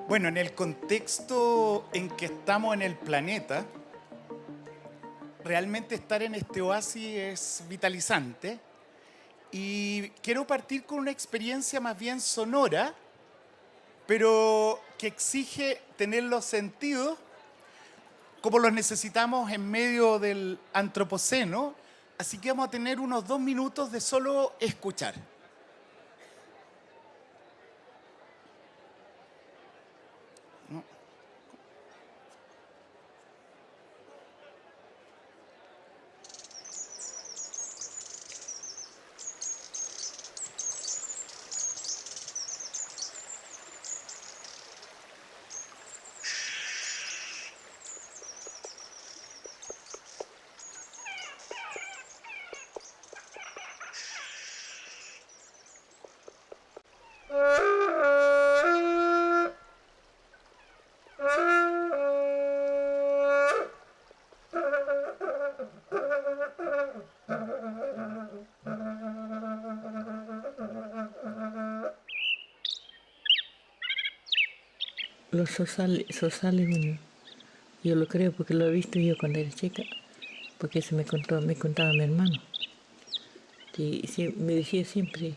Bueno, en el contexto en que estamos en el planeta, realmente estar en este oasis es vitalizante. Y quiero partir con una experiencia más bien sonora, pero que exige tener los sentidos como los necesitamos en medio del antropoceno. Así que vamos a tener unos 2 minutos de solo escuchar. Los zorzales, bueno, yo lo creo porque lo he visto yo cuando era chica, porque eso me contaba mi hermano, que me decía siempre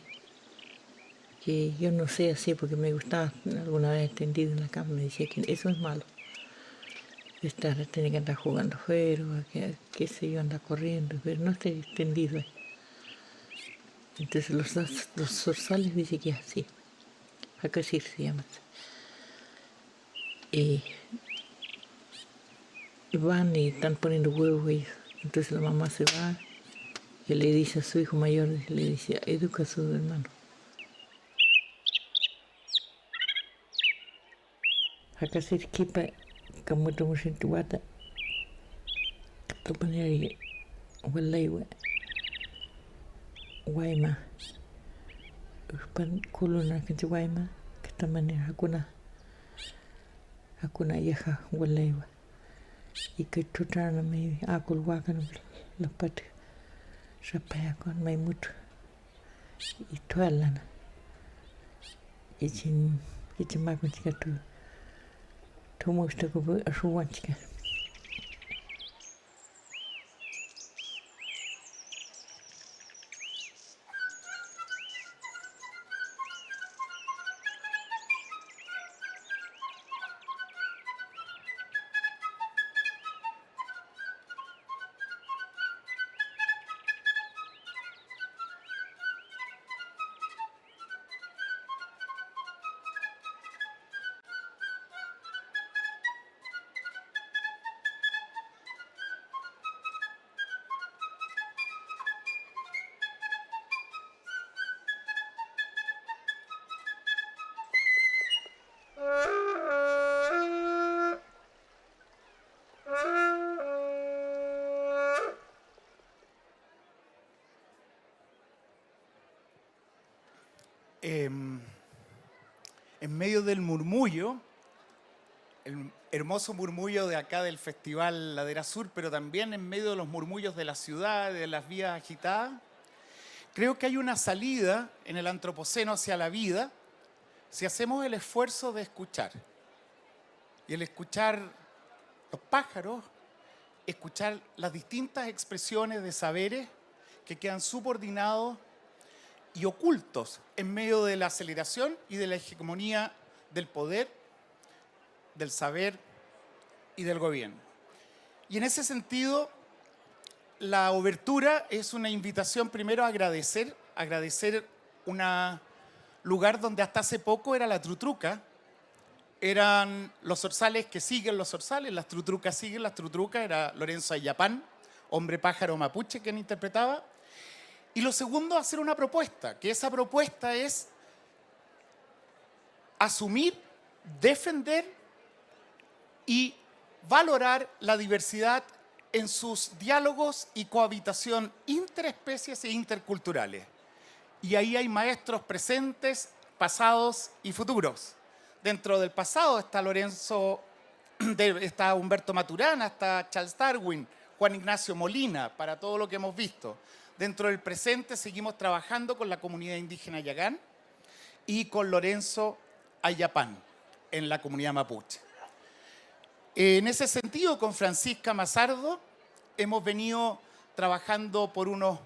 que yo no sé así porque me gustaba alguna vez tendido en la cama, me decía que eso es malo, tener que andar jugando afuera, qué sé yo, andar corriendo, pero no estar tendido ahí. Entonces los zorzales dice que es así, acá sí se llama así. Y van y están poniendo huevos ellos. Entonces la mamá se va y le dice a su hijo mayor, le dice, educa a su hermano. Acá se equipa como estamos en Tuata, de manera Walaiwa, Guayma, Pan Kuluna, que es Guayma, que esta manera Hakuna Yaja, Walaiwa, y que tutana me akul wakan la pata, Rapaya con my mutu, y Tualana, y Chin Maguntica to most of a Ruantica. En medio del murmullo, el hermoso murmullo de acá del Festival Ladera Sur, pero también en medio de los murmullos de la ciudad, de las vías agitadas, creo que hay una salida en el antropoceno hacia la vida si hacemos el esfuerzo de escuchar. Y el escuchar los pájaros, escuchar las distintas expresiones de saberes que quedan subordinados y ocultos en medio de la aceleración y de la hegemonía del poder, del saber y del gobierno. Y en ese sentido, la obertura es una invitación primero a agradecer un lugar donde hasta hace poco era la trutruca, eran los zorzales que siguen los zorzales, las trutrucas siguen las trutrucas, era Lorenzo Ayapán, hombre pájaro mapuche, quien interpretaba. Y lo segundo, hacer una propuesta, que esa propuesta es asumir, defender y valorar la diversidad en sus diálogos y cohabitación interespecies e interculturales. Y ahí hay maestros presentes, pasados y futuros. Dentro del pasado está está Humberto Maturana, está Charles Darwin, Juan Ignacio Molina, para todo lo que hemos visto. Dentro del presente seguimos trabajando con la comunidad indígena Yagán y con Lorenzo Ayapán. en la comunidad mapuche. En ese sentido, con Francisca Mazardo hemos venido trabajando por unos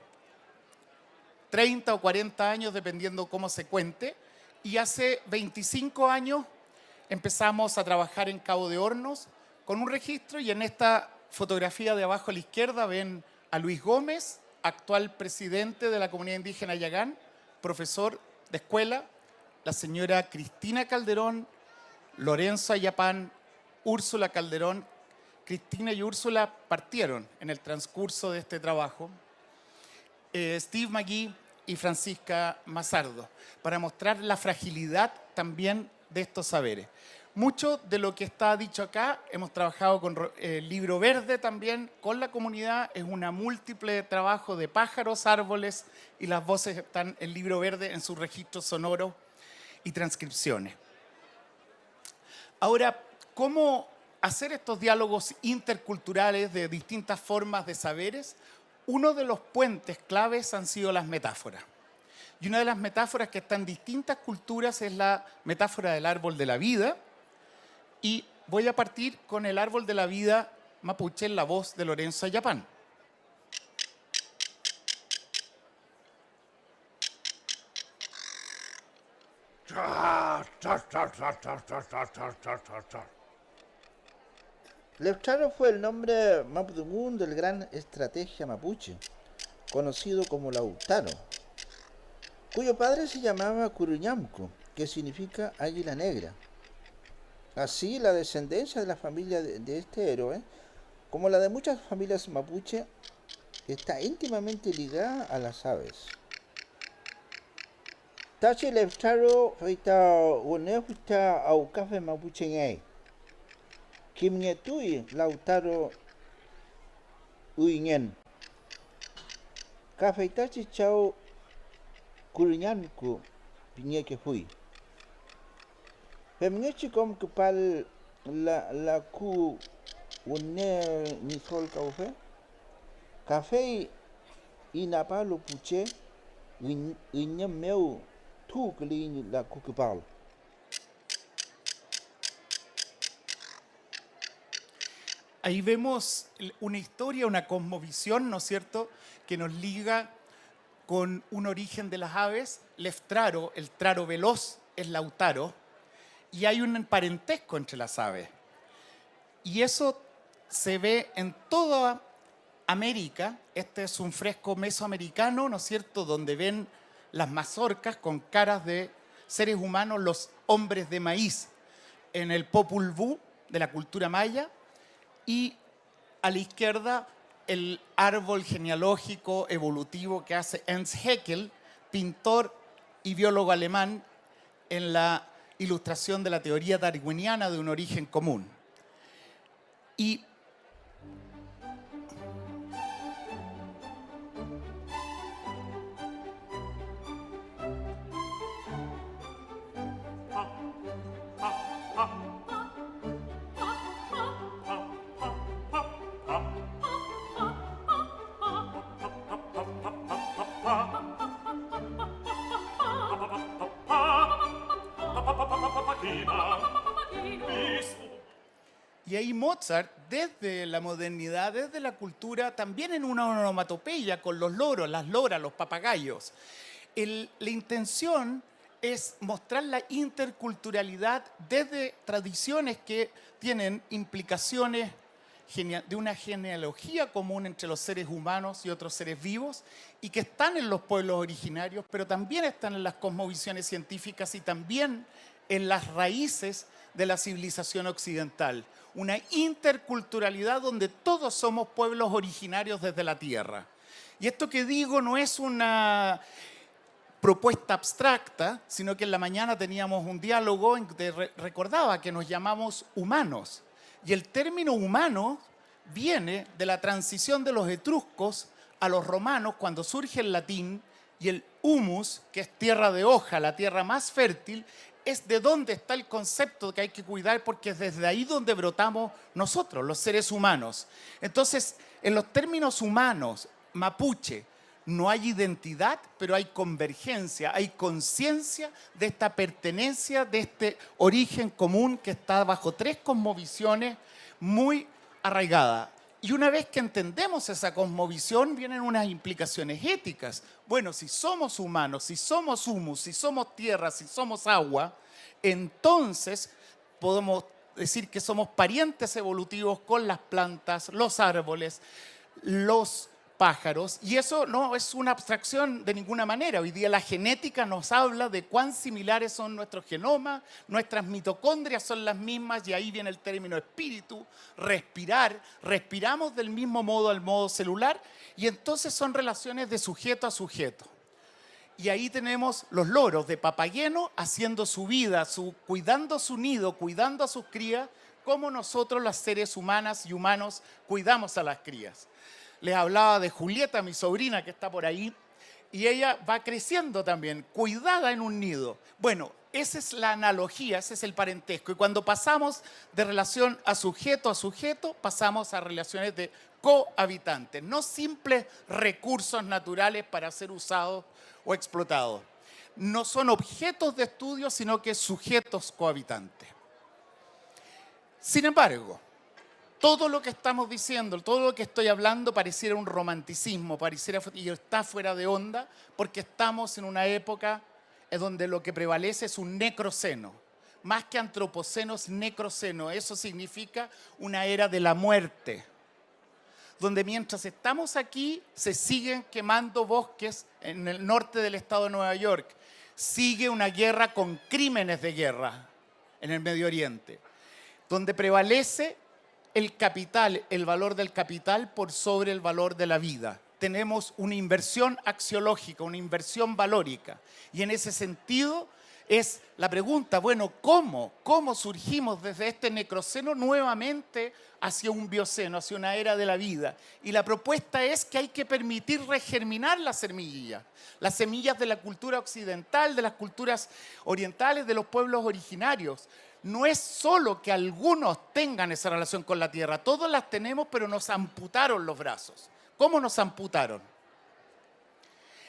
30 o 40 años, dependiendo cómo se cuente, y hace 25 años empezamos a trabajar en Cabo de Hornos con un registro, y en esta fotografía de abajo a la izquierda ven a Luis Gómez, actual presidente de la comunidad indígena Yagán, profesor de escuela, la señora Cristina Calderón, Lorenzo Ayapán, Úrsula Calderón. Cristina y Úrsula partieron en el transcurso de este trabajo, Steve McGee y Francisca Mazardo, para mostrar la fragilidad también de estos saberes. Mucho de lo que está dicho acá, hemos trabajado con el Libro Verde también, con la comunidad, es una múltiple trabajo de pájaros, árboles, y las voces están en Libro Verde en sus registros sonoros y transcripciones. Ahora, ¿cómo hacer estos diálogos interculturales de distintas formas de saberes? Uno de los puentes claves han sido las metáforas. Y una de las metáforas que está en distintas culturas es la metáfora del árbol de la vida. Y voy a partir con el árbol de la vida mapuche en la voz de Lorenzo Ayapán. Leftaro fue el nombre mapudungún del gran estratega mapuche, conocido como Lautaro, cuyo padre se llamaba Curuñamco, que significa águila negra. Así, la descendencia de la familia de este héroe, como la de muchas familias mapuche, está íntimamente ligada a las aves. Tachi Leftaro feita unefuta au café mapuche ngay. Kimnietui Lautaro uingen. Café tachi chau Curuñanku piñeque fui. Femngechi kom kepal la ku une ni sol café. Café inapalo puche inyam meu tu kelin la ku kepal. Ahí vemos una historia, una cosmovisión, ¿no es cierto?, que nos liga con un origen de las aves. Leftraro, el traro veloz, es Lautaro, y hay un parentesco entre las aves. Y eso se ve en toda América. Este es un fresco mesoamericano, ¿no es cierto?, donde ven las mazorcas con caras de seres humanos, los hombres de maíz, en el Popol Vuh de la cultura maya, y a la izquierda el árbol genealógico evolutivo que hace Ernst Haeckel, pintor y biólogo alemán, en la ilustración de la teoría darwiniana de un origen común. Y ahí Mozart, desde la modernidad, desde la cultura, también en una onomatopeya con los loros, las loras, los papagayos. La intención es mostrar la interculturalidad desde tradiciones que tienen implicaciones de una genealogía común entre los seres humanos y otros seres vivos, y que están en los pueblos originarios, pero también están en las cosmovisiones científicas y también en las raíces de la civilización occidental. Una interculturalidad donde todos somos pueblos originarios desde la tierra. Y esto que digo no es una propuesta abstracta, sino que en la mañana teníamos un diálogo en que recordaba que nos llamamos humanos. Y el término humano viene de la transición de los etruscos a los romanos cuando surge el latín, y el humus, que es tierra de hoja, la tierra más fértil, es de donde está el concepto que hay que cuidar, porque es desde ahí donde brotamos nosotros, los seres humanos. Entonces, en los términos humanos, mapuche, No hay identidad, pero hay convergencia, hay conciencia de esta pertenencia, de este origen común que está bajo 3 cosmovisiones muy arraigadas. Y una vez que entendemos esa cosmovisión, vienen unas implicaciones éticas. Bueno, si somos humanos, si somos humus, si somos tierra, si somos agua, entonces podemos decir que somos parientes evolutivos con las plantas, los árboles, los pájaros, y eso no es una abstracción de ninguna manera. Hoy día la genética nos habla de cuán similares son nuestros genomas, nuestras mitocondrias son las mismas, y ahí viene el término espíritu, respirar, respiramos del mismo modo al modo celular, y entonces son relaciones de sujeto a sujeto. Y ahí tenemos los loros de Papageno haciendo su vida, cuidando su nido, cuidando a sus crías, como nosotros, las seres humanas y humanos, cuidamos a las crías. Les hablaba de Julieta, mi sobrina, que está por ahí, y ella va creciendo también, cuidada en un nido. Bueno, esa es la analogía, ese es el parentesco. Y cuando pasamos de relación a sujeto, pasamos a relaciones de cohabitantes, no simples recursos naturales para ser usados o explotados. No son objetos de estudio, sino que sujetos cohabitantes. Sin embargo, todo lo que estamos diciendo, todo lo que estoy hablando pareciera un romanticismo, y está fuera de onda, porque estamos en una época en donde lo que prevalece es un necroceno. Más que antropoceno, es necroceno. Eso significa una era de la muerte, donde mientras estamos aquí se siguen quemando bosques en el norte del estado de Nueva York. Sigue una guerra con crímenes de guerra en el Medio Oriente, donde prevalece el capital, el valor del capital por sobre el valor de la vida. Tenemos una inversión axiológica, una inversión valórica. Y en ese sentido es la pregunta, bueno, ¿cómo surgimos desde este necroceno nuevamente hacia un bioceno, hacia una era de la vida? Y la propuesta es que hay que permitir regerminar las semillas de la cultura occidental, de las culturas orientales, de los pueblos originarios. No es solo que algunos tengan esa relación con la tierra, todos las tenemos, pero nos amputaron los brazos. ¿Cómo nos amputaron?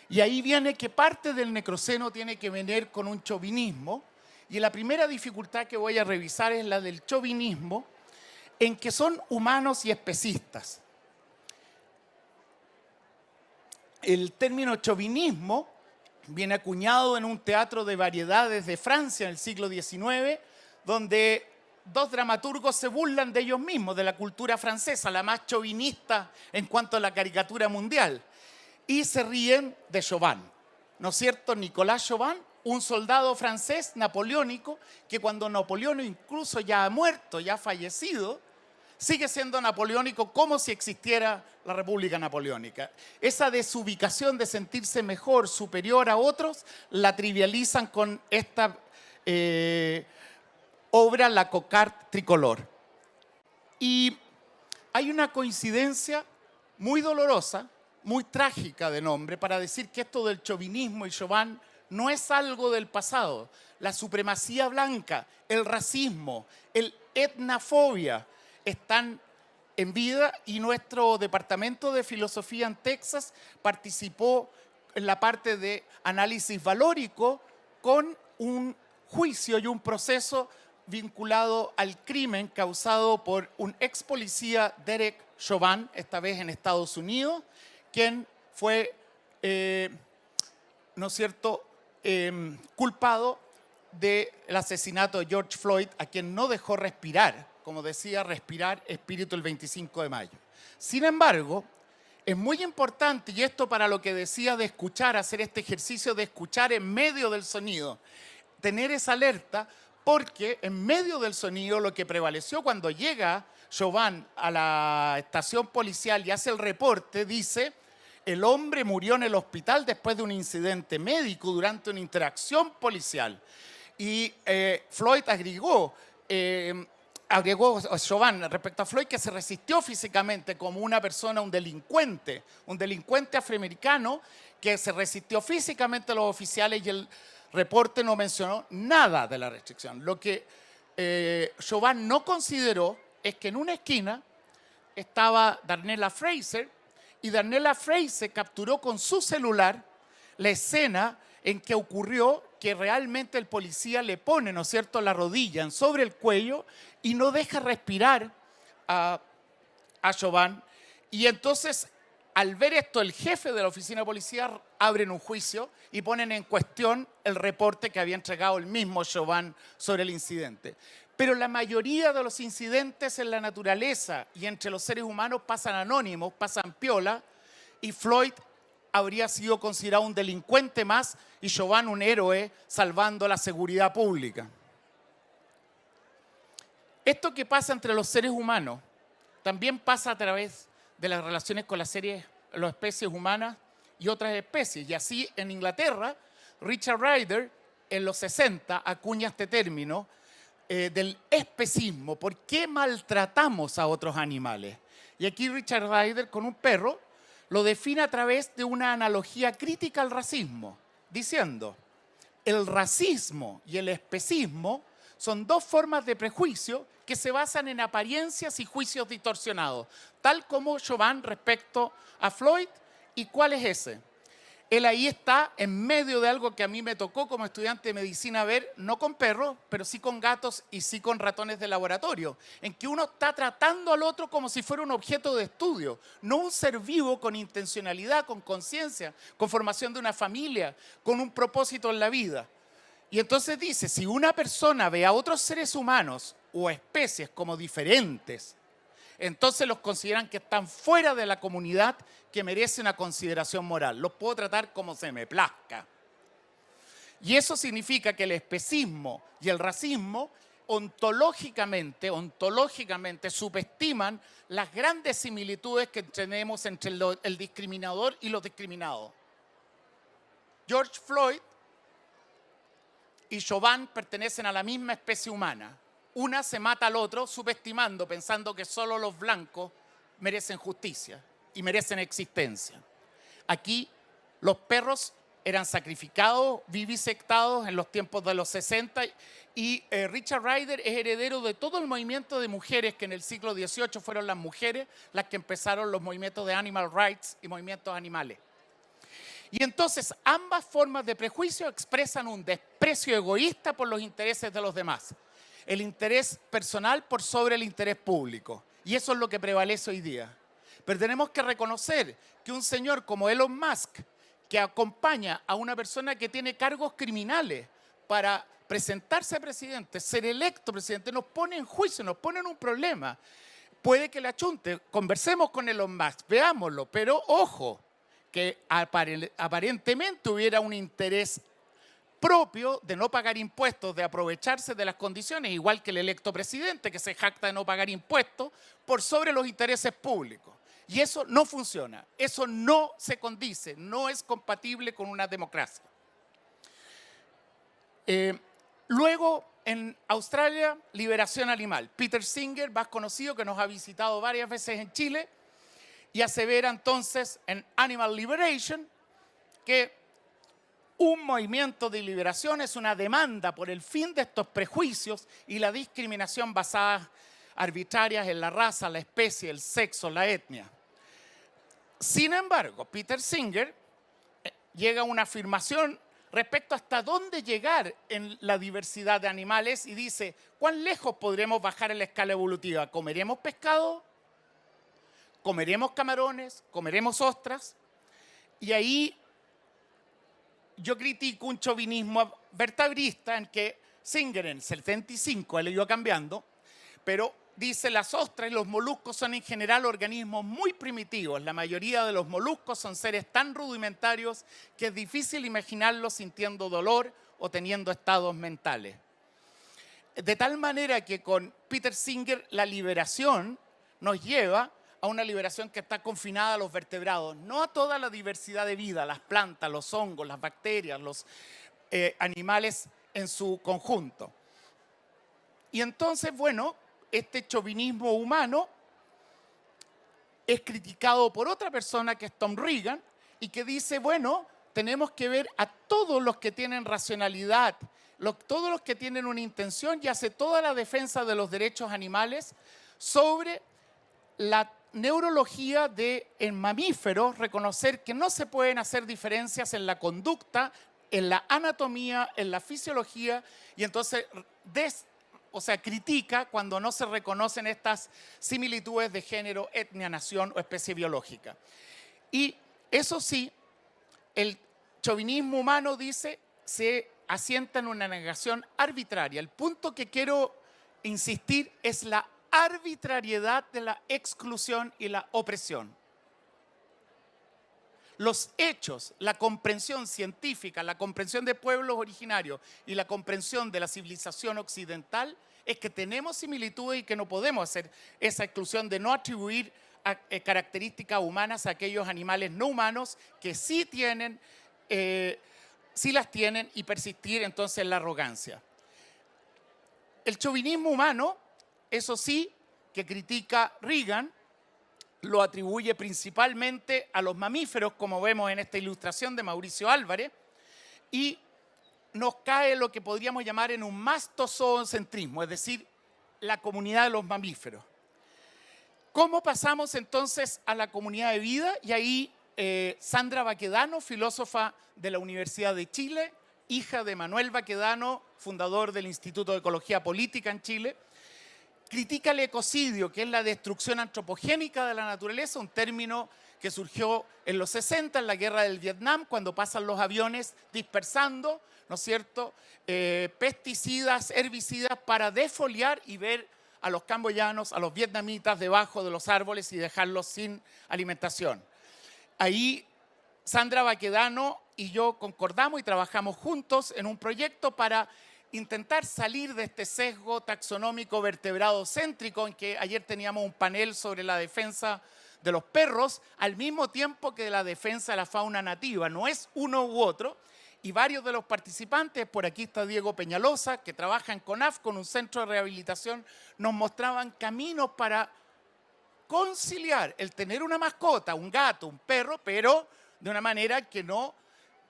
Y ahí viene que parte del necroceno tiene que venir con un chauvinismo, y la primera dificultad que voy a revisar es la del chauvinismo, en que son humanos y especistas. El término chauvinismo viene acuñado en un teatro de variedades de Francia en el siglo XIX, donde 2 dramaturgos se burlan de ellos mismos, de la cultura francesa, la más chauvinista en cuanto a la caricatura mundial, y se ríen de Chauvin, ¿no es cierto? Nicolas Chauvin, un soldado francés napoleónico, que cuando Napoleón incluso ya ha muerto, ya ha fallecido, sigue siendo napoleónico como si existiera la República Napoleónica. Esa desubicación de sentirse mejor, superior a otros, la trivializan con esta obra La Cocarde Tricolor. Y hay una coincidencia muy dolorosa, muy trágica de nombre, para decir que esto del chauvinismo y Chauvin no es algo del pasado. La supremacía blanca, el racismo, el etnafobia están en vida, y nuestro departamento de filosofía en Texas participó en la parte de análisis valórico con un juicio y un proceso vinculado al crimen causado por un ex policía, Derek Chauvin, esta vez en Estados Unidos, quien fue, ¿no es cierto?, culpado del asesinato de George Floyd, a quien no dejó respirar, como decía, respirar espíritu el 25 de mayo. Sin embargo, es muy importante, y esto para lo que decía de escuchar, hacer este ejercicio de escuchar en medio del sonido, tener esa alerta, porque en medio del sonido lo que prevaleció cuando llega Chauvin a la estación policial y hace el reporte, dice: el hombre murió en el hospital después de un incidente médico durante una interacción policial. Y Floyd agregó Chauvin respecto a Floyd, que se resistió físicamente como una persona, un delincuente afroamericano que se resistió físicamente a los oficiales, y el reporte no mencionó nada de la restricción. Lo que Chauvin no consideró es que en una esquina estaba Darnella Fraser, Y Daniela Freise capturó con su celular la escena en que ocurrió que realmente el policía le pone, ¿no es cierto?, la rodilla sobre el cuello y no deja respirar a Chauvin. Y entonces, al ver esto, el jefe de la oficina de policía abren un juicio y ponen en cuestión el reporte que había entregado el mismo Chauvin sobre el incidente. Pero la mayoría de los incidentes en la naturaleza y entre los seres humanos pasan anónimos, pasan piola, y Floyd habría sido considerado un delincuente más y Chauvin un héroe salvando la seguridad pública. Esto que pasa entre los seres humanos también pasa a través de las relaciones con las especies humanas y otras especies. Y así en Inglaterra, Richard Ryder en los 60 acuña este término del especismo. ¿Por qué maltratamos a otros animales? Y aquí Richard Ryder con un perro lo define a través de una analogía crítica al racismo, diciendo: el racismo y el especismo son dos formas de prejuicio que se basan en apariencias y juicios distorsionados, tal como Chauvin respecto a Floyd. ¿Y cuál es ese? Él ahí está en medio de algo que a mí me tocó como estudiante de medicina ver, no con perros, pero sí con gatos y sí con ratones de laboratorio, en que uno está tratando al otro como si fuera un objeto de estudio, no un ser vivo con intencionalidad, con conciencia, con formación de una familia, con un propósito en la vida. Y entonces dice, si una persona ve a otros seres humanos o especies como diferentes, entonces los consideran que están fuera de la comunidad, que merece una consideración moral. Los puedo tratar como se me plazca. Y eso significa que el especismo y el racismo ontológicamente subestiman las grandes similitudes que tenemos entre el discriminador y los discriminados. George Floyd y Chauvin pertenecen a la misma especie humana. Una se mata al otro subestimando, pensando que solo los blancos merecen justicia y merecen existencia. Aquí los perros eran sacrificados, vivisectados en los tiempos de los 60 y Richard Ryder es heredero de todo el movimiento de mujeres que en el siglo XVIII fueron las mujeres las que empezaron los movimientos de animal rights y movimientos animales. Y entonces ambas formas de prejuicio expresan un desprecio egoísta por los intereses de los demás. El interés personal por sobre el interés público. Y eso es lo que prevalece hoy día. Pero tenemos que reconocer que un señor como Elon Musk, que acompaña a una persona que tiene cargos criminales para presentarse a presidente, ser electo presidente, nos pone en juicio, nos pone en un problema. Puede que le achunte, conversemos con Elon Musk, veámoslo, pero ojo, que aparentemente hubiera un interés propio de no pagar impuestos, de aprovecharse de las condiciones, igual que el electo presidente que se jacta de no pagar impuestos por sobre los intereses públicos. Y eso no funciona, eso no se condice, no es compatible con una democracia. Luego, en Australia, liberación animal. Peter Singer, más conocido, que nos ha visitado varias veces en Chile, y asevera entonces en Animal Liberation que un movimiento de liberación es una demanda por el fin de estos prejuicios y la discriminación basada arbitrarias en la raza, la especie, el sexo, la etnia. Sin embargo, Peter Singer llega a una afirmación respecto hasta dónde llegar en la diversidad de animales y dice, ¿cuán lejos podremos bajar en la escala evolutiva? ¿Comeremos pescado? ¿Comeremos camarones? ¿Comeremos ostras? Y ahí yo critico un chauvinismo vertebrista en que Singer en el 75, él iba cambiando, pero dice las ostras y los moluscos son en general organismos muy primitivos. La mayoría de los moluscos son seres tan rudimentarios que es difícil imaginarlos sintiendo dolor o teniendo estados mentales. De tal manera que con Peter Singer la liberación nos lleva a una liberación que está confinada a los vertebrados, no a toda la diversidad de vida, las plantas, los hongos, las bacterias, los animales en su conjunto. Y entonces, bueno, este chauvinismo humano es criticado por otra persona que es Tom Regan y que dice, bueno, tenemos que ver a todos los que tienen racionalidad, todos los que tienen una intención y hace toda la defensa de los derechos animales sobre la neurología de en mamíferos reconocer que no se pueden hacer diferencias en la conducta, en la anatomía, en la fisiología, y entonces critica cuando no se reconocen estas similitudes de género, etnia, nación o especie biológica. Y eso sí, el chauvinismo humano, dice, se asienta en una negación arbitraria. El punto que quiero insistir es la arbitrariedad de la exclusión y la opresión. Los hechos, la comprensión científica, la comprensión de pueblos originarios y la comprensión de la civilización occidental es que tenemos similitudes y que no podemos hacer esa exclusión de no atribuir características humanas a aquellos animales no humanos que sí las tienen y persistir entonces en la arrogancia. El chauvinismo humano, eso sí, que critica Reagan, lo atribuye principalmente a los mamíferos, como vemos en esta ilustración de Mauricio Álvarez, y nos cae lo que podríamos llamar en un mastozoocentrismo, es decir, la comunidad de los mamíferos. ¿Cómo pasamos entonces a la comunidad de vida? Y ahí Sandra Baquedano, filósofa de la Universidad de Chile, hija de Manuel Baquedano, fundador del Instituto de Ecología Política en Chile, critica el ecocidio, que es la destrucción antropogénica de la naturaleza, un término que surgió en los 60, en la guerra del Vietnam, cuando pasan los aviones dispersando, ¿no es cierto?, pesticidas, herbicidas para defoliar y ver a los camboyanos, a los vietnamitas debajo de los árboles y dejarlos sin alimentación. Ahí Sandra Baquedano y yo concordamos y trabajamos juntos en un proyecto para intentar salir de este sesgo taxonómico vertebrado-céntrico en que ayer teníamos un panel sobre la defensa de los perros, al mismo tiempo que de la defensa de la fauna nativa. No es uno u otro. Y varios de los participantes, por aquí está Diego Peñalosa, que trabaja en CONAF, con un centro de rehabilitación, nos mostraban caminos para conciliar el tener una mascota, un gato, un perro, pero de una manera que no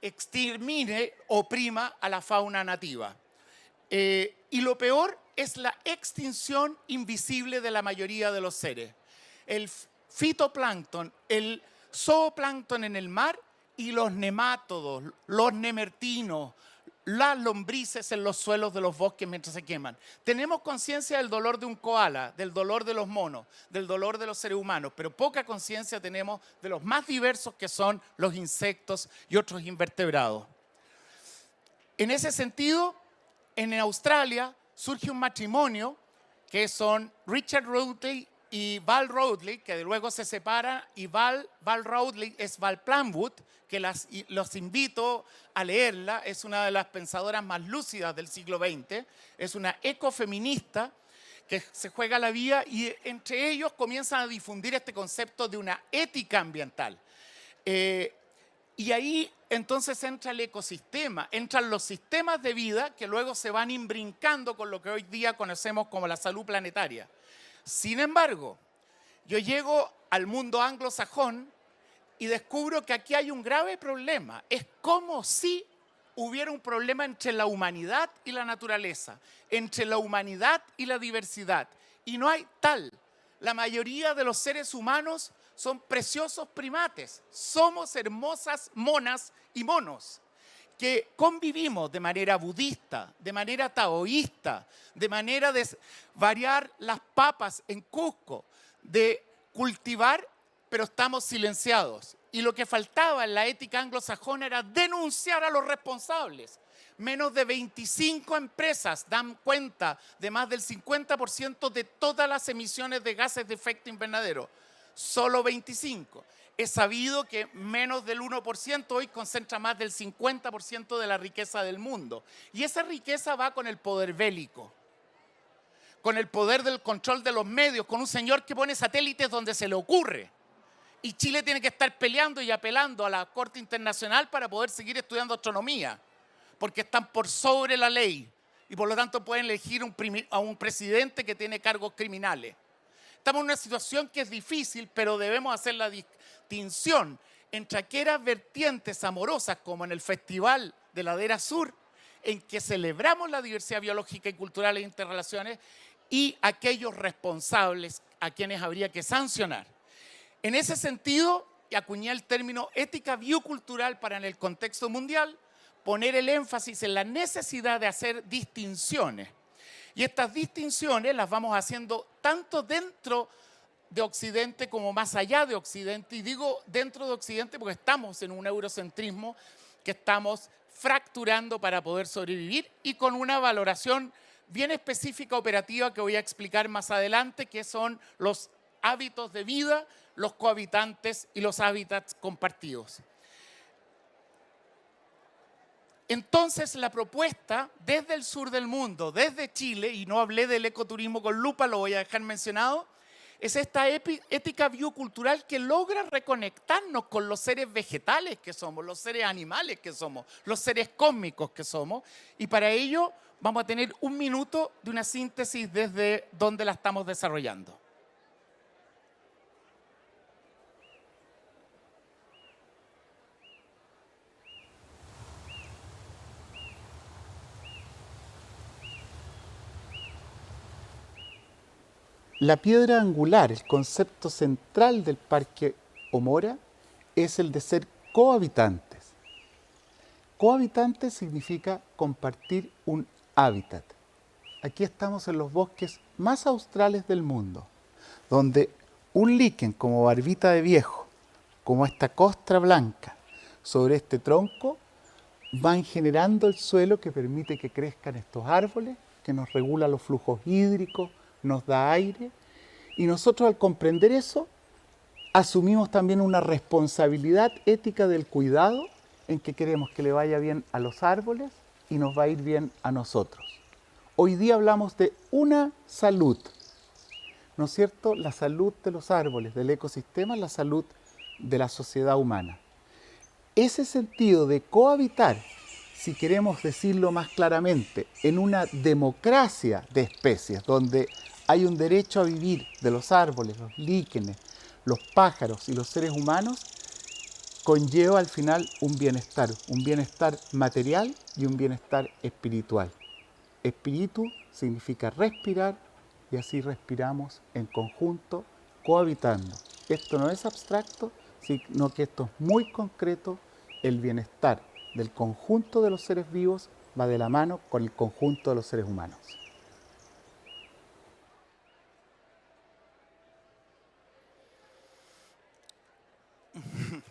extermine, oprima a la fauna nativa. Y lo peor es la extinción invisible de la mayoría de los seres. El fitoplancton, el zooplancton en el mar y los nemátodos, los nemertinos, las lombrices en los suelos de los bosques mientras se queman. Tenemos conciencia del dolor de un koala, del dolor de los monos, del dolor de los seres humanos, pero poca conciencia tenemos de los más diversos que son los insectos y otros invertebrados. En ese sentido, en Australia surge un matrimonio que son Richard Routley y Val Routley, que luego se separan, y Val Routley es Val Plumwood, que los invito a leerla, es una de las pensadoras más lúcidas del siglo XX, es una ecofeminista que se juega la vida y entre ellos comienzan a difundir este concepto de una ética ambiental. Y ahí entonces entra el ecosistema, entran los sistemas de vida que luego se van imbrincando con lo que hoy día conocemos como la salud planetaria. Sin embargo, yo llego al mundo anglosajón y descubro que aquí hay un grave problema. Es como si hubiera un problema entre la humanidad y la naturaleza, entre la humanidad y la diversidad. Y no hay tal. La mayoría de los seres humanos son preciosos primates. Somos hermosas monas y monos que convivimos de manera budista, de manera taoísta, de manera de variar las papas en Cusco, de cultivar, pero estamos silenciados. Y lo que faltaba en la ética anglosajona era denunciar a los responsables. Menos de 25 empresas dan cuenta de más del 50% de todas las emisiones de gases de efecto invernadero. Solo 25. Es sabido que menos del 1% hoy concentra más del 50% de la riqueza del mundo. Y esa riqueza va con el poder bélico, con el poder del control de los medios, con un señor que pone satélites donde se le ocurre. Y Chile tiene que estar peleando y apelando a la Corte Internacional para poder seguir estudiando astronomía, porque están por sobre la ley y por lo tanto pueden elegir a un presidente que tiene cargos criminales. Estamos en una situación que es difícil, pero debemos hacer la distinción entre aquellas vertientes amorosas, como en el Festival de Ladera Sur, en que celebramos la diversidad biológica y cultural e interrelaciones, y aquellos responsables a quienes habría que sancionar. En ese sentido, acuñé el término ética biocultural para, en el contexto mundial, poner el énfasis en la necesidad de hacer distinciones. Y estas distinciones las vamos haciendo tanto dentro de Occidente como más allá de Occidente. Y digo dentro de Occidente porque estamos en un eurocentrismo que estamos fracturando para poder sobrevivir y con una valoración bien específica operativa que voy a explicar más adelante, que son los hábitos de vida, los cohabitantes y los hábitats compartidos. Entonces, la propuesta desde el sur del mundo, desde Chile, y no hablé del ecoturismo con lupa, lo voy a dejar mencionado, es esta ética biocultural que logra reconectarnos con los seres vegetales que somos, los seres animales que somos, los seres cósmicos que somos. Y para ello vamos a tener un minuto de una síntesis desde donde la estamos desarrollando. La piedra angular, el concepto central del Parque Omora, es el de ser cohabitantes. Cohabitantes significa compartir un hábitat. Aquí estamos en los bosques más australes del mundo, donde un líquen como barbita de viejo, como esta costra blanca, sobre este tronco, van generando el suelo que permite que crezcan estos árboles, que nos regula los flujos hídricos, nos da aire, y nosotros al comprender eso, asumimos también una responsabilidad ética del cuidado en que queremos que le vaya bien a los árboles y nos va a ir bien a nosotros. Hoy día hablamos de una salud, ¿no es cierto? La salud de los árboles, del ecosistema, la salud de la sociedad humana. Ese sentido de cohabitar, si queremos decirlo más claramente, en una democracia de especies, donde hay un derecho a vivir de los árboles, los líquenes, los pájaros y los seres humanos, conlleva al final un bienestar material y un bienestar espiritual. Espíritu significa respirar y así respiramos en conjunto, cohabitando. Esto no es abstracto, sino que esto es muy concreto. El bienestar del conjunto de los seres vivos va de la mano con el conjunto de los seres humanos.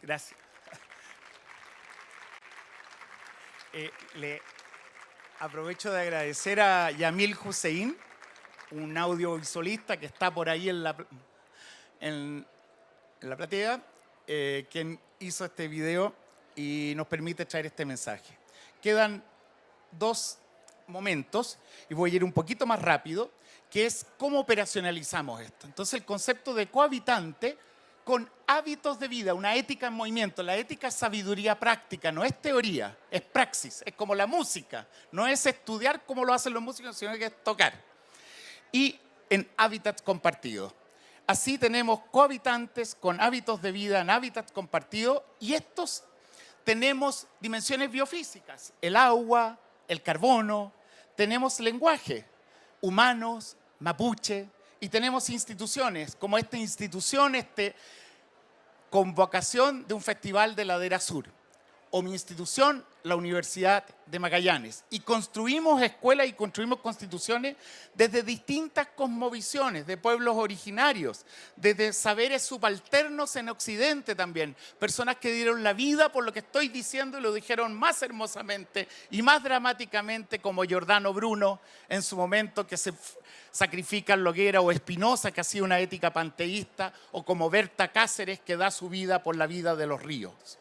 Gracias. Le aprovecho de agradecer a Yamil Hussein, un audiovisualista que está por ahí en la platea, quien hizo este video y nos permite traer este mensaje. Quedan dos momentos y voy a ir un poquito más rápido, que es cómo operacionalizamos esto. Entonces, el concepto de cohabitante con hábitos de vida, una ética en movimiento. La ética es sabiduría práctica, no es teoría, es praxis, es como la música. No es estudiar cómo lo hacen los músicos, sino que es tocar. Y en hábitats compartidos. Así tenemos cohabitantes con hábitos de vida en hábitats compartidos y estos tenemos dimensiones biofísicas, el agua, el carbono, tenemos lenguaje, humanos, mapuche, y tenemos instituciones, como esta institución, convocación de un festival de Ladera Sur, o mi institución, la Universidad de Magallanes. Y construimos escuelas y construimos constituciones desde distintas cosmovisiones de pueblos originarios, desde saberes subalternos en Occidente también. Personas que dieron la vida por lo que estoy diciendo y lo dijeron más hermosamente y más dramáticamente, como Giordano Bruno en su momento, que se sacrifica en la hoguera, o Spinoza, que hacía una ética panteísta, o como Berta Cáceres, que da su vida por la vida de los ríos.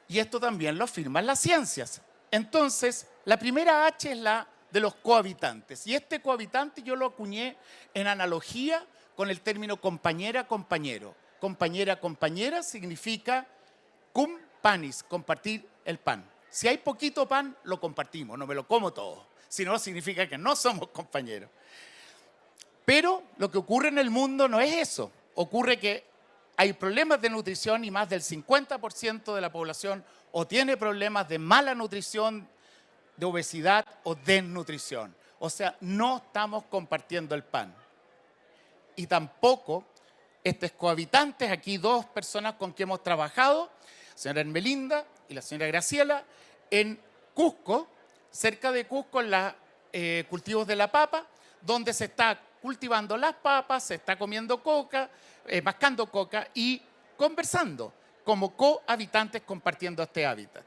Y esto también lo afirman las ciencias. Entonces, la primera H es la de los cohabitantes. Y este cohabitante yo lo acuñé en analogía con el término compañera-compañero. Compañera-compañera significa cum panis, compartir el pan. Si hay poquito pan, lo compartimos, no me lo como todo. Si no, significa que no somos compañeros. Pero lo que ocurre en el mundo no es eso. Ocurre que hay problemas de nutrición y más del 50% de la población o tiene problemas de mala nutrición, de obesidad o desnutrición. O sea, no estamos compartiendo el pan. Y tampoco cohabitantes, aquí dos personas con que hemos trabajado, la señora Hermelinda y la señora Graciela, en Cusco, cerca de Cusco, en los cultivos de la papa, donde se está cultivando las papas, se está comiendo coca, mascando coca y conversando como cohabitantes compartiendo este hábitat.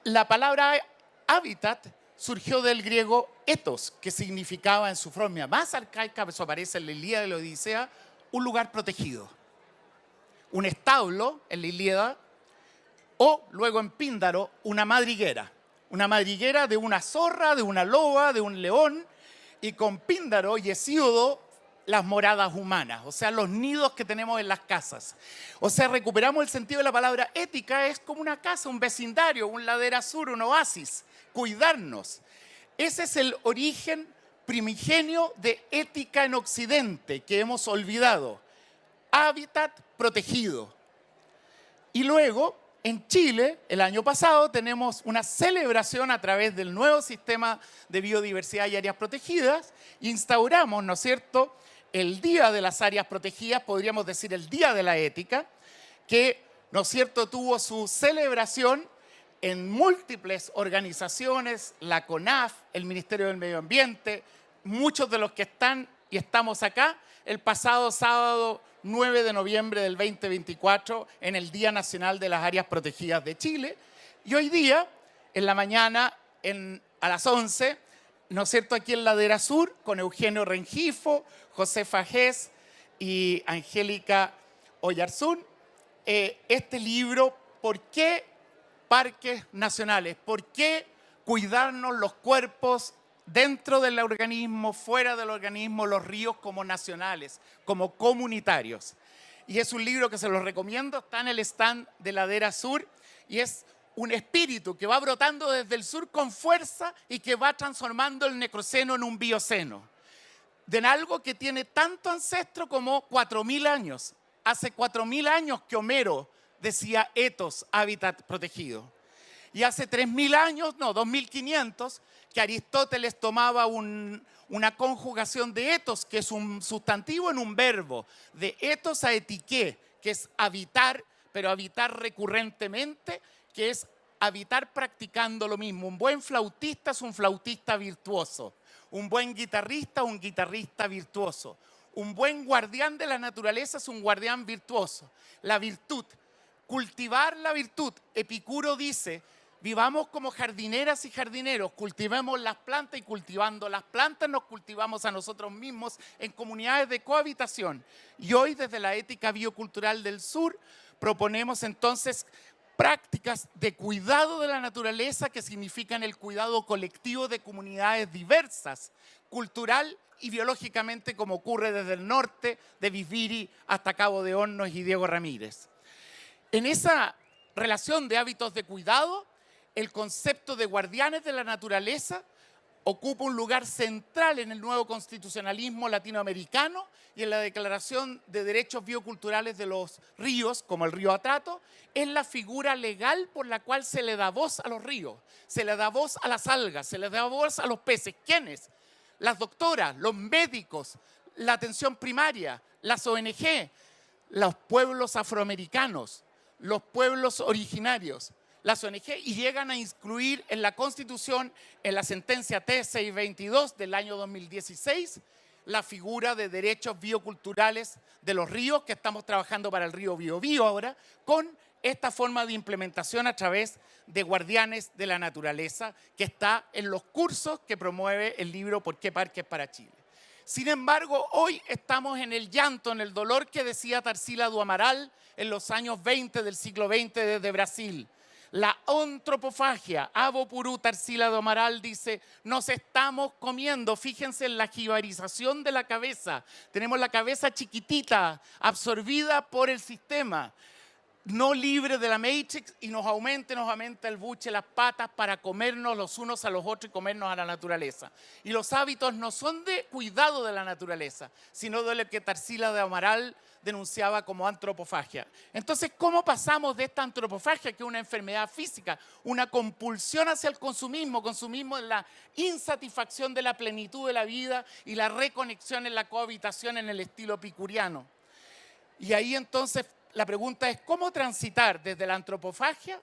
La palabra hábitat surgió del griego ethos, que significaba en su forma más arcaica, eso aparece en la Ilíada y la Odisea, un lugar protegido. Un establo en la Ilíada, o luego en Píndaro, una madriguera. Una madriguera de una zorra, de una loba, de un león, y con Píndaro y Hesíodo, las moradas humanas, o sea, los nidos que tenemos en las casas. O sea, recuperamos el sentido de la palabra ética, es como una casa, un vecindario, un ladera sur, un oasis, cuidarnos. Ese es el origen primigenio de ética en Occidente que hemos olvidado. Hábitat protegido. Y luego, en Chile, el año pasado, tenemos una celebración a través del nuevo sistema de biodiversidad y áreas protegidas. Instauramos, ¿no es cierto?, el Día de las Áreas Protegidas, podríamos decir el Día de la Ética, que, ¿no es cierto?, tuvo su celebración en múltiples organizaciones, la CONAF, el Ministerio del Medio Ambiente, muchos de los que están y estamos acá, el pasado sábado 9 de noviembre del 2024, en el Día Nacional de las Áreas Protegidas de Chile. Y hoy día, en la mañana, a las 11, ¿no es cierto?, aquí en Ladera Sur, con Eugenio Rengifo, Josefa Gess y Angélica Oyarzún, este libro, ¿por qué parques nacionales? ¿Por qué cuidarnos los cuerpos dentro del organismo, fuera del organismo, los ríos como nacionales, como comunitarios? Y es un libro que se los recomiendo, está en el stand de Ladera Sur y es un espíritu que va brotando desde el sur con fuerza y que va transformando el necroceno en un bioceno. De algo que tiene tanto ancestro como 4.000 años. Hace 4.000 años que Homero decía ethos, hábitat protegido. Y hace 3.000 años, no, 2.500, que Aristóteles tomaba una conjugación de ethos, que es un sustantivo en un verbo, de ethos a etiqué, que es habitar, pero habitar recurrentemente, que es habitar practicando lo mismo. Un buen flautista es un flautista virtuoso. Un buen guitarrista, un guitarrista virtuoso. Un buen guardián de la naturaleza es un guardián virtuoso. La virtud, cultivar la virtud. Epicuro dice, vivamos como jardineras y jardineros, cultivemos las plantas y cultivando las plantas nos cultivamos a nosotros mismos en comunidades de cohabitación. Y hoy desde la ética biocultural del sur proponemos entonces prácticas de cuidado de la naturaleza que significan el cuidado colectivo de comunidades diversas, cultural y biológicamente, como ocurre desde el norte de Visviri hasta Cabo de Hornos y Diego Ramírez. En esa relación de hábitos de cuidado, el concepto de guardianes de la naturaleza ocupa un lugar central en el nuevo constitucionalismo latinoamericano y en la Declaración de Derechos Bioculturales de los Ríos, como el río Atrato, es la figura legal por la cual se le da voz a los ríos, se le da voz a las algas, se le da voz a los peces. ¿Quiénes? Las doctoras, los médicos, la atención primaria, las ONG, los pueblos afroamericanos, los pueblos originarios, las ONG, y llegan a incluir en la Constitución, en la sentencia T622 del año 2016, la figura de derechos bioculturales de los ríos, que estamos trabajando para el río Biobío ahora, con esta forma de implementación a través de guardianes de la naturaleza, que está en los cursos que promueve el libro ¿Por qué Parques para Chile? Sin embargo, hoy estamos en el llanto, en el dolor que decía Tarsila do Amaral en los años 20 del siglo XX desde Brasil. La antropofagia, Avo Purú Tarsila do Amaral dice, nos estamos comiendo, fíjense en la jibarización de la cabeza, tenemos la cabeza chiquitita, absorbida por el sistema. no libre de la Matrix y nos aumenta el buche, las patas para comernos los unos a los otros y comernos a la naturaleza. Y los hábitos no son de cuidado de la naturaleza, sino de lo que Tarsila de Amaral denunciaba como antropofagia. Entonces, ¿cómo pasamos de esta antropofagia, que es una enfermedad física, una compulsión hacia el consumismo en la insatisfacción de la plenitud de la vida y la reconexión en la cohabitación en el estilo epicuriano? Y ahí entonces la pregunta es, ¿cómo transitar desde la antropofagia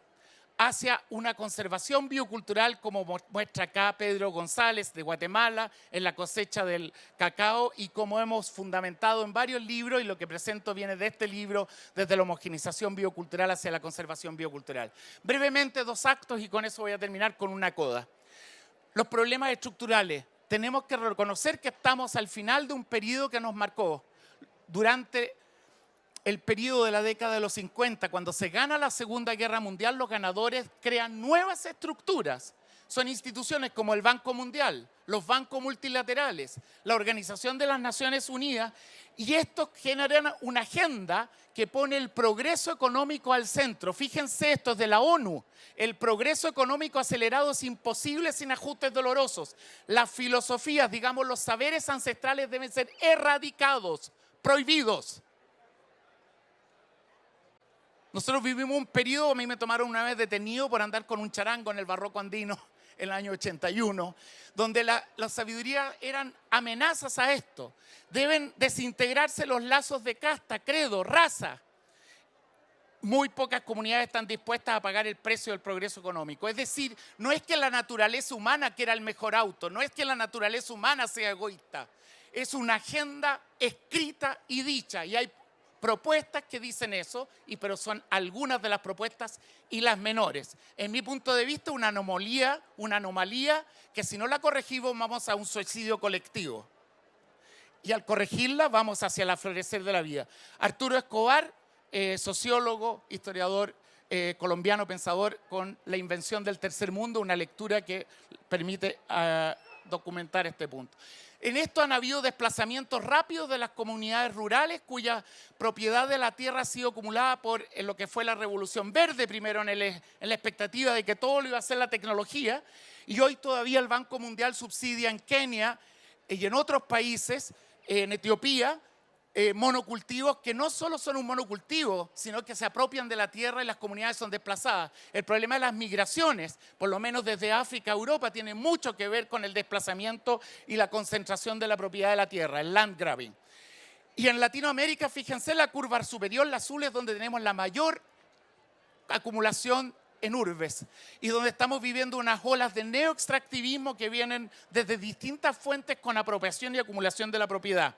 hacia una conservación biocultural, como muestra acá Pedro González de Guatemala en la cosecha del cacao, y como hemos fundamentado en varios libros, y lo que presento viene de este libro, desde la homogenización biocultural hacia la conservación biocultural? Brevemente, 2 actos y con eso voy a terminar con una coda. Los problemas estructurales. Tenemos que reconocer que estamos al final de un periodo que nos marcó. Durante el periodo de la década de los 50, cuando se gana la Segunda Guerra Mundial, los ganadores crean nuevas estructuras. Son instituciones como el Banco Mundial, los bancos multilaterales, la Organización de las Naciones Unidas, y estos generan una agenda que pone el progreso económico al centro. Fíjense, esto es de la ONU. El progreso económico acelerado es imposible sin ajustes dolorosos. Las filosofías, digamos, los saberes ancestrales deben ser erradicados, prohibidos. Nosotros vivimos un periodo, a mí me tomaron una vez detenido por andar con un charango en el barroco andino en el año 81, donde la sabiduría eran amenazas a esto. Deben desintegrarse los lazos de casta, credo, raza. Muy pocas comunidades están dispuestas a pagar el precio del progreso económico. Es decir, no es que la naturaleza humana quiera el mejor auto, no es que la naturaleza humana sea egoísta. Es una agenda escrita y dicha, y hay propuestas que dicen eso, pero son algunas de las propuestas y las menores. En mi punto de vista, una anomalía que si no la corregimos vamos a un suicidio colectivo. Y al corregirla vamos hacia el florecer de la vida. Arturo Escobar, sociólogo, historiador colombiano, pensador, con La invención del tercer mundo, una lectura que permite documentar este punto. En esto han habido desplazamientos rápidos de las comunidades rurales cuya propiedad de la tierra ha sido acumulada por lo que fue la Revolución Verde, primero en la expectativa de que todo lo iba a hacer la tecnología, y hoy todavía el Banco Mundial subsidia en Kenia y en otros países, en Etiopía, monocultivos que no solo son un monocultivo, sino que se apropian de la tierra y las comunidades son desplazadas. El problema de las migraciones, por lo menos desde África a Europa, tiene mucho que ver con el desplazamiento y la concentración de la propiedad de la tierra, el land grabbing. Y en Latinoamérica, fíjense, la curva superior, la azul, es donde tenemos la mayor acumulación en urbes y donde estamos viviendo unas olas de neoextractivismo que vienen desde distintas fuentes con apropiación y acumulación de la propiedad.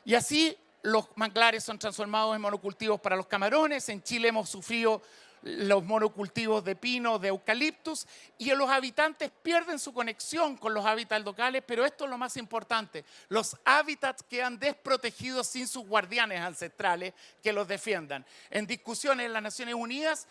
Y así los manglares son transformados en monocultivos para los camarones. En Chile hemos sufrido los monocultivos de pino, de eucaliptus, y los habitantes pierden su conexión con los hábitats locales, pero esto es lo más importante. Los hábitats quedan desprotegidos sin sus guardianes ancestrales que los defiendan. En discusiones en las Naciones Unidas,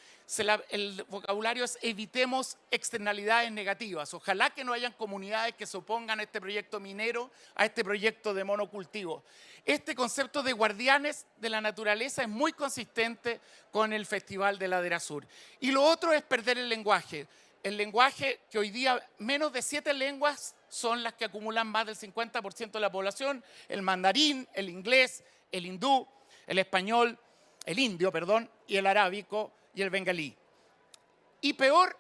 el vocabulario es evitemos externalidades negativas. Ojalá que no hayan comunidades que se opongan a este proyecto minero, a este proyecto de monocultivo. Este concepto de guardianes de la naturaleza es muy consistente con el Festival de Ladera Sur. Y lo otro es perder el lenguaje. El lenguaje que hoy día menos de 7 lenguas son las que acumulan más del 50% de la población. El mandarín, el inglés, el hindú, el español, el indio, perdón, y el arábico y el bengalí. Y peor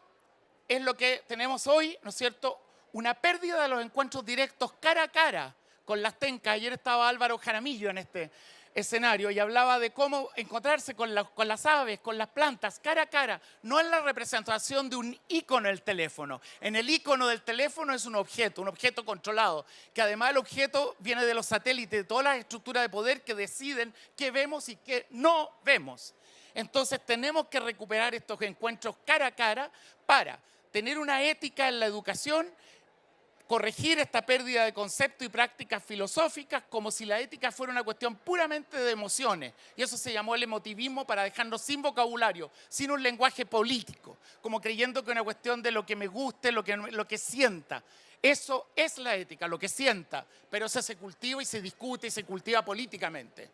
es lo que tenemos hoy, ¿no es cierto? Una pérdida de los encuentros directos cara a cara con las tencas. Ayer estaba Álvaro Jaramillo en este escenario y hablaba de cómo encontrarse con las aves, con las plantas, cara a cara, no en la representación de un icono del teléfono. En el icono del teléfono es un objeto controlado, que además el objeto viene de los satélites, de todas las estructuras de poder que deciden qué vemos y qué no vemos. Entonces tenemos que recuperar estos encuentros cara a cara para tener una ética en la educación, corregir esta pérdida de conceptos y prácticas filosóficas como si la ética fuera una cuestión puramente de emociones. Y eso se llamó el emotivismo, para dejarnos sin vocabulario, sin un lenguaje político, como creyendo que es una cuestión de lo que me guste, lo que sienta. Eso es la ética, lo que sienta, pero eso se cultiva y se discute y se cultiva políticamente.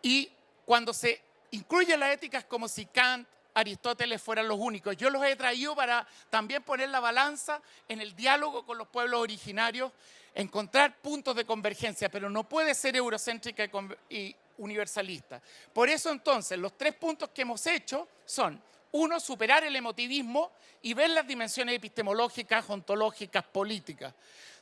Y cuando se incluye las éticas como si Kant, Aristóteles fueran los únicos. Yo los he traído para también poner la balanza en el diálogo con los pueblos originarios, encontrar puntos de convergencia, pero no puede ser eurocéntrica y universalista. Por eso entonces los 3 puntos que hemos hecho son: 1, superar el emotivismo y ver las dimensiones epistemológicas, ontológicas, políticas.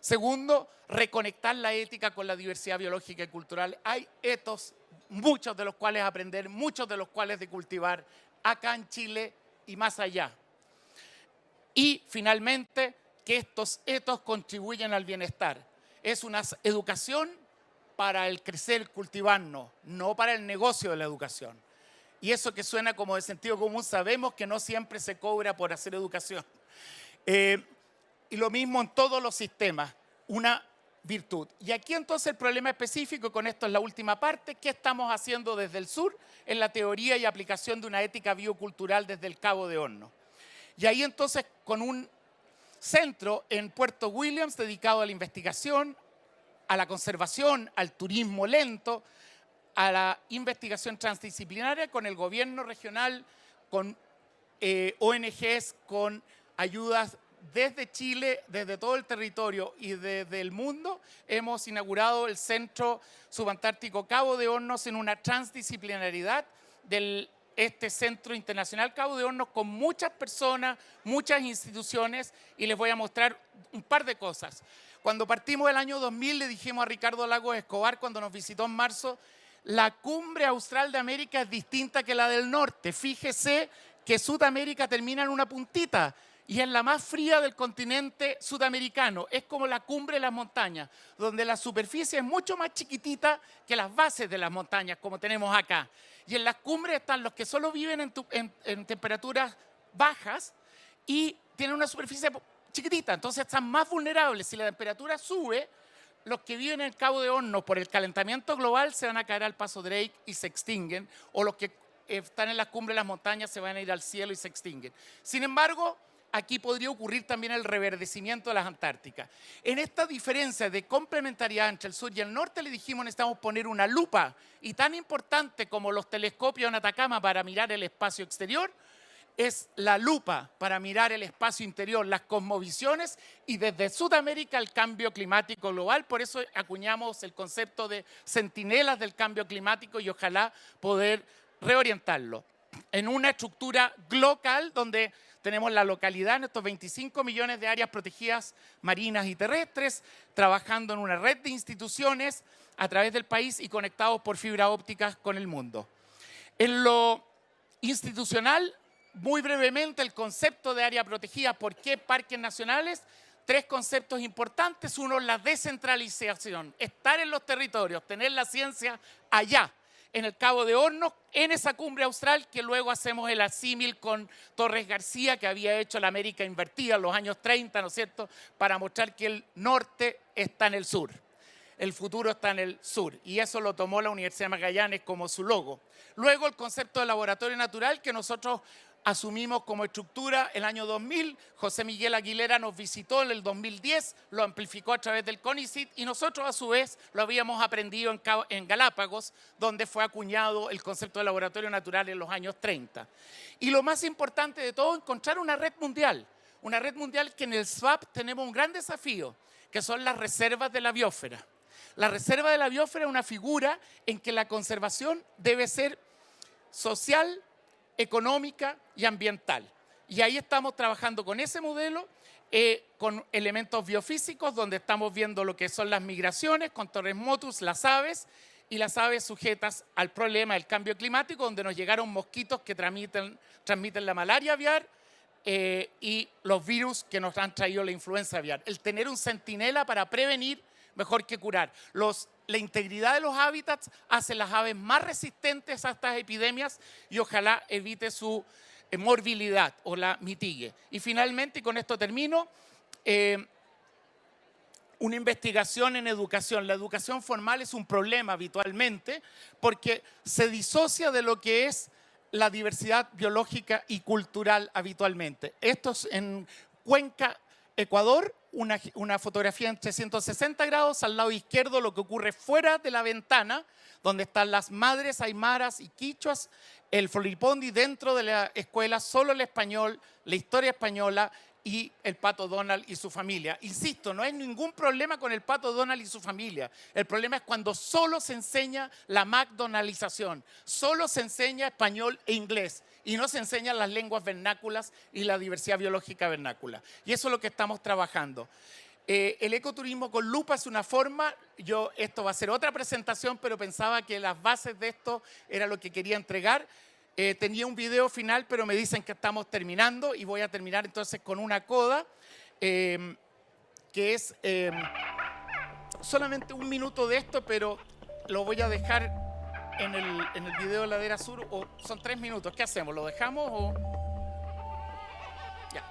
2, reconectar la ética con la diversidad biológica y cultural. Hay etos, muchos de los cuales aprender, muchos de los cuales de cultivar acá en Chile y más allá. Y finalmente, que estos etos contribuyen al bienestar. Es una educación para el crecer, cultivarnos, no para el negocio de la educación. Y eso que suena como de sentido común, sabemos que no siempre se cobra por hacer educación. Y lo mismo en todos los sistemas, una virtud. Y aquí entonces el problema específico, con esto es la última parte: ¿qué estamos haciendo desde el sur en la teoría y aplicación de una ética biocultural desde el Cabo de Hornos? Y ahí entonces con un centro en Puerto Williams dedicado a la investigación, a la conservación, al turismo lento, a la investigación transdisciplinaria con el gobierno regional, con ONGs, con ayudas desde Chile, desde todo el territorio y desde el mundo. Hemos inaugurado el Centro Subantártico Cabo de Hornos en una transdisciplinaridad de este Centro Internacional Cabo de Hornos, con muchas personas, muchas instituciones, y les voy a mostrar un par de cosas. Cuando partimos el año 2000 le dijimos a Ricardo Lagos Escobar, cuando nos visitó en marzo: la cumbre austral de América es distinta que la del norte. Fíjese que Sudamérica termina en una puntita y es la más fría del continente sudamericano. Es como la cumbre de las montañas, donde la superficie es mucho más chiquitita que las bases de las montañas, como tenemos acá. Y en las cumbres están los que solo viven en temperaturas bajas y tienen una superficie chiquitita, entonces están más vulnerables. Si la temperatura sube, los que viven en el Cabo de Hornos por el calentamiento global se van a caer al Paso Drake y se extinguen, o los que están en las cumbres de las montañas se van a ir al cielo y se extinguen. Sin embargo, aquí podría ocurrir también el reverdecimiento de las Antárticas. En esta diferencia de complementariedad entre el sur y el norte le dijimos: necesitamos poner una lupa, y tan importante como los telescopios en Atacama para mirar el espacio exterior, es la lupa para mirar el espacio interior, las cosmovisiones, y desde Sudamérica el cambio climático global. Por eso acuñamos el concepto de centinelas del cambio climático y ojalá poder reorientarlo en una estructura global donde tenemos la localidad en estos 25 millones de áreas protegidas marinas y terrestres, trabajando en una red de instituciones a través del país y conectados por fibra óptica con el mundo. En lo institucional, muy brevemente, el concepto de área protegida. ¿Por qué parques nacionales? 3 conceptos importantes. 1, la descentralización, estar en los territorios, tener la ciencia allá, en el Cabo de Hornos, en esa cumbre austral, que luego hacemos el asímil con Torres García, que había hecho la América invertida en los años 30, ¿no es cierto?, para mostrar que el norte está en el sur. El futuro está en el sur, y eso lo tomó la Universidad de Magallanes como su logo. Luego el concepto de laboratorio natural, que nosotros asumimos como estructura el año 2000. José Miguel Aguilera nos visitó en el 2010, lo amplificó a través del CONICIT, y nosotros a su vez lo habíamos aprendido en Galápagos, donde fue acuñado el concepto de laboratorio natural en los años 30. Y lo más importante de todo, encontrar una red mundial que en el SWAP tenemos un gran desafío, que son las reservas de la biosfera. La reserva de la biosfera es una figura en que la conservación debe ser social, económica y ambiental. Y ahí estamos trabajando con ese modelo, con elementos biofísicos, donde estamos viendo lo que son las migraciones, con Torres Motus, las aves, y las aves sujetas al problema del cambio climático, donde nos llegaron mosquitos que transmiten la malaria aviar y los virus que nos han traído la influenza aviar. El tener un centinela para prevenir mejor que curar. La integridad de los hábitats hace las aves más resistentes a estas epidemias y ojalá evite su morbilidad o la mitigue. Y finalmente, y con esto termino, una investigación en educación. La educación formal es un problema habitualmente porque se disocia de lo que es la diversidad biológica y cultural habitualmente. Esto en Cuenca Ecuador, una fotografía en 360 grados, al lado izquierdo lo que ocurre fuera de la ventana, donde están las madres aymaras y quichuas, el floripondi dentro de la escuela, solo el español, la historia española y el Pato Donald y su familia. Insisto, no hay ningún problema con el Pato Donald y su familia. El problema es cuando solo se enseña la McDonaldización, solo se enseña español e inglés y no se enseñan las lenguas vernáculas y la diversidad biológica vernácula. Y eso es lo que estamos trabajando. El ecoturismo con lupa es una forma, esto va a ser otra presentación, pero pensaba que las bases de esto era lo que quería entregar. Tenía un video final, pero me dicen que estamos terminando y voy a terminar entonces con una coda, que es solamente un minuto de esto, pero lo voy a dejar en el video de Ladera Sur, o son 3 minutos. ¿Qué hacemos? ¿Lo dejamos o...? Ya.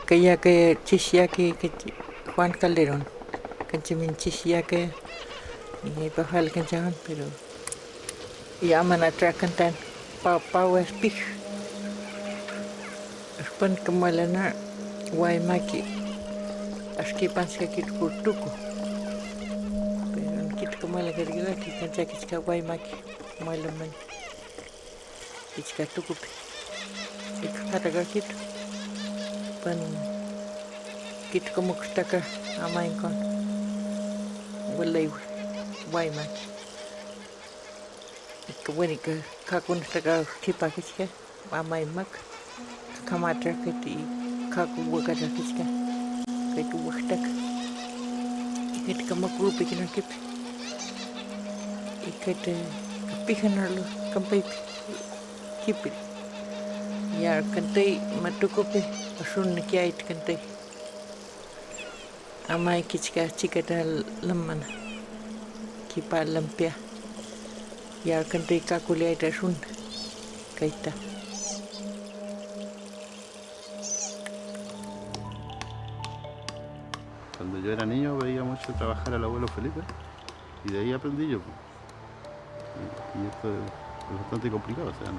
Que Chishiaki, Juan Calderón, Canchimin Chishiaki, y Pajal Canchaban, pero llaman a Tracantan, Pau Espich, Spun como Elena, Guaymaki, Asquipanska Kit Kurtuco, pero en Kit como la Gargua, que Canchakiska Guaymaki, Moilaman, Kichka Tucupi, y Katagakit. Pan kit como que está acá a main con huele guayman y que bueno que kakun está acá kipa que chica a main mac kamatra que ti kaku hueca que chica que tu hueca y que como grupo que no kipi y que te pijan a los campe kipi ya canté matucope asun kiait canté amai kichka chikata lamana kipa lampia ya canté kakuliait asun kaita. Cuando yo era niño veía mucho trabajar al abuelo Felipe y de ahí aprendí yo. Y esto es bastante complicado, o sea,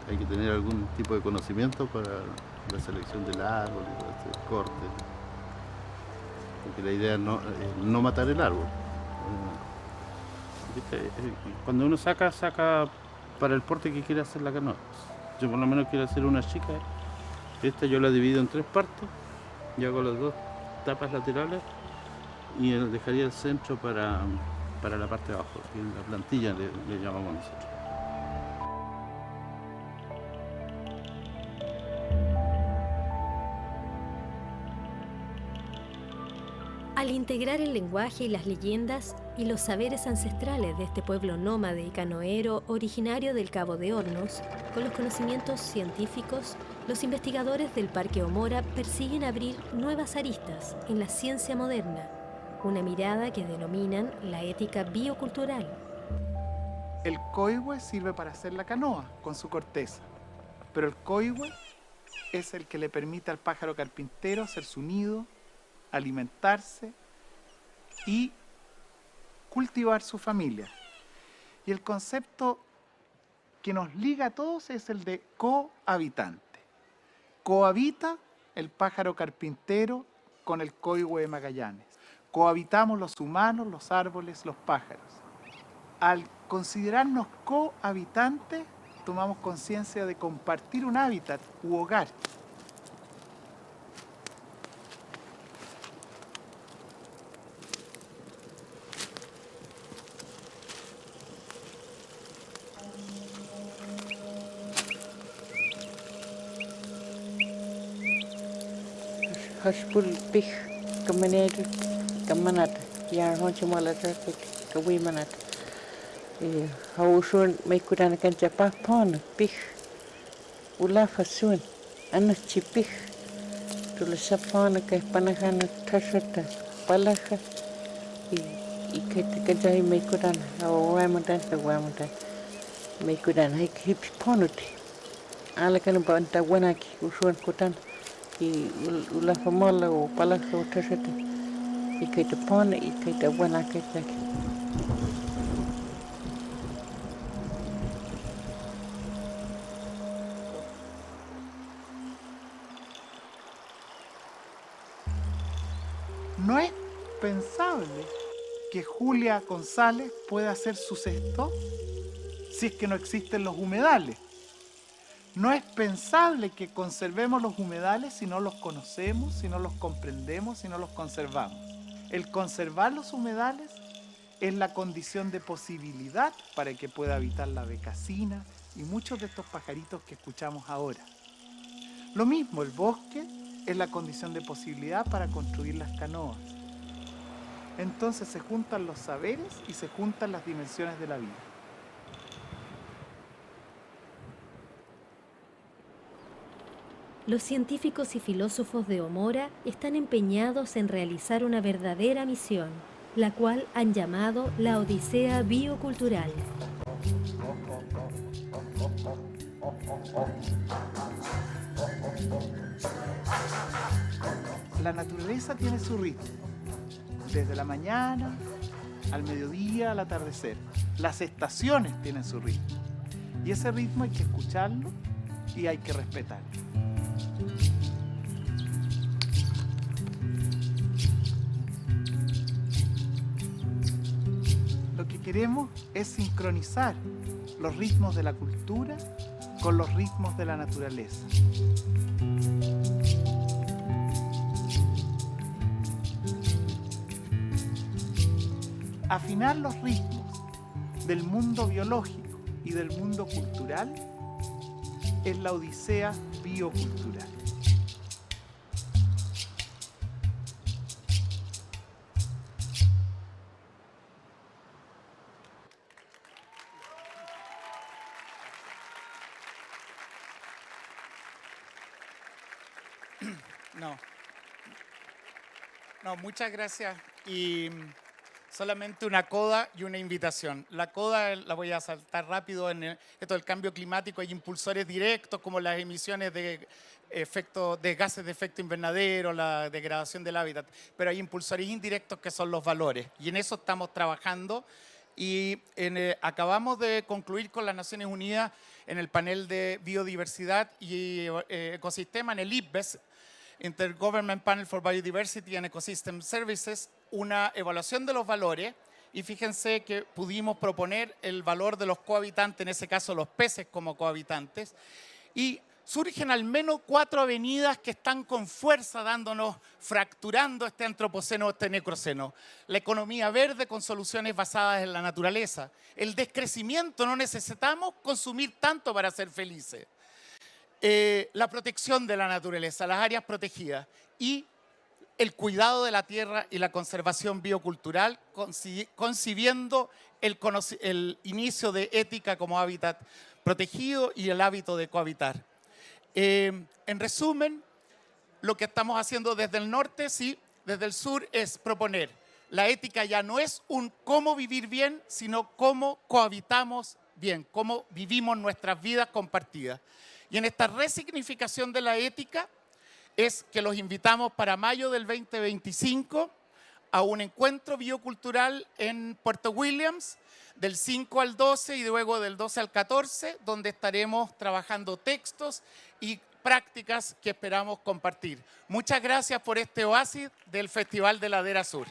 hay que tener algún tipo de conocimiento para la selección del árbol, el corte, porque la idea es no matar el árbol. Cuando uno saca para el porte que quiere hacer la canoa. Yo por lo menos quiero hacer una chica. Esta yo la divido en 3 partes, y hago las 2 tapas laterales y dejaría el centro para la parte de abajo, que la plantilla le llamamos nosotros. Al integrar el lenguaje y las leyendas y los saberes ancestrales de este pueblo nómade y canoero originario del Cabo de Hornos, con los conocimientos científicos, los investigadores del Parque Omora persiguen abrir nuevas aristas en la ciencia moderna, una mirada que denominan la ética biocultural. El coihue sirve para hacer la canoa con su corteza, pero el coihue es el que le permite al pájaro carpintero hacer su nido, alimentarse y cultivar su familia. Y el concepto que nos liga a todos es el de cohabitante. Cohabita el pájaro carpintero con el coihue de Magallanes. Cohabitamos los humanos, los árboles, los pájaros. Al considerarnos cohabitantes, tomamos conciencia de compartir un hábitat u hogar. Haspul pich kamener kamanat ya honche malata kawi manat hausun may kudan kan japa pon pich ula fasun anas chipich tula sapon ka panahan tasata palaha i ket kajai may kudan awamudan may kudan hay hip ponuti ala kan banta wanaki usun kudan y la famola o palaja o tasata y que te pone y que te buena que te No es pensable que Julia González pueda hacer su cesto si es que no existen los humedales. No es pensable que conservemos los humedales si no los conocemos, si no los comprendemos, si no los conservamos. El conservar los humedales es la condición de posibilidad para que pueda habitar la becasina y muchos de estos pajaritos que escuchamos ahora. Lo mismo, el bosque es la condición de posibilidad para construir las canoas. Entonces se juntan los saberes y se juntan las dimensiones de la vida. Los científicos y filósofos de Omora están empeñados en realizar una verdadera misión, la cual han llamado la Odisea Biocultural. La naturaleza tiene su ritmo, desde la mañana al mediodía, al atardecer. Las estaciones tienen su ritmo. Y ese ritmo hay que escucharlo y hay que respetarlo. Lo que queremos es sincronizar los ritmos de la cultura con los ritmos de la naturaleza. Afinar los ritmos del mundo biológico y del mundo cultural es la Odisea Biocultural. No, muchas gracias. Y solamente una coda y una invitación. La coda la voy a saltar rápido. En esto del cambio climático hay impulsores directos como las emisiones de gases de efecto invernadero, la degradación del hábitat, pero hay impulsores indirectos que son los valores. Y en eso estamos trabajando. Y acabamos de concluir con las Naciones Unidas en el panel de biodiversidad y ecosistema, en el IPBES, Intergovernmental Panel for Biodiversity and Ecosystem Services, una evaluación de los valores, y fíjense que pudimos proponer el valor de los cohabitantes, en ese caso los peces como cohabitantes, y surgen al menos 4 avenidas que están con fuerza fracturando este antropoceno, este necroceno. La economía verde con soluciones basadas en la naturaleza. El descrecimiento, no necesitamos consumir tanto para ser felices. La protección de la naturaleza, las áreas protegidas y el cuidado de la tierra y la conservación biocultural, concibiendo el inicio de ética como hábitat protegido y el hábito de cohabitar. En resumen, lo que estamos haciendo desde el norte, sí, desde el sur, es proponer. La ética ya no es un cómo vivir bien, sino cómo cohabitamos bien, cómo vivimos nuestras vidas compartidas. Y en esta resignificación de la ética es que los invitamos para mayo del 2025 a un encuentro biocultural en Puerto Williams del 5 al 12 y luego del 12 al 14, donde estaremos trabajando textos y prácticas que esperamos compartir. Muchas gracias por este oasis del Festival de Ladera Sur.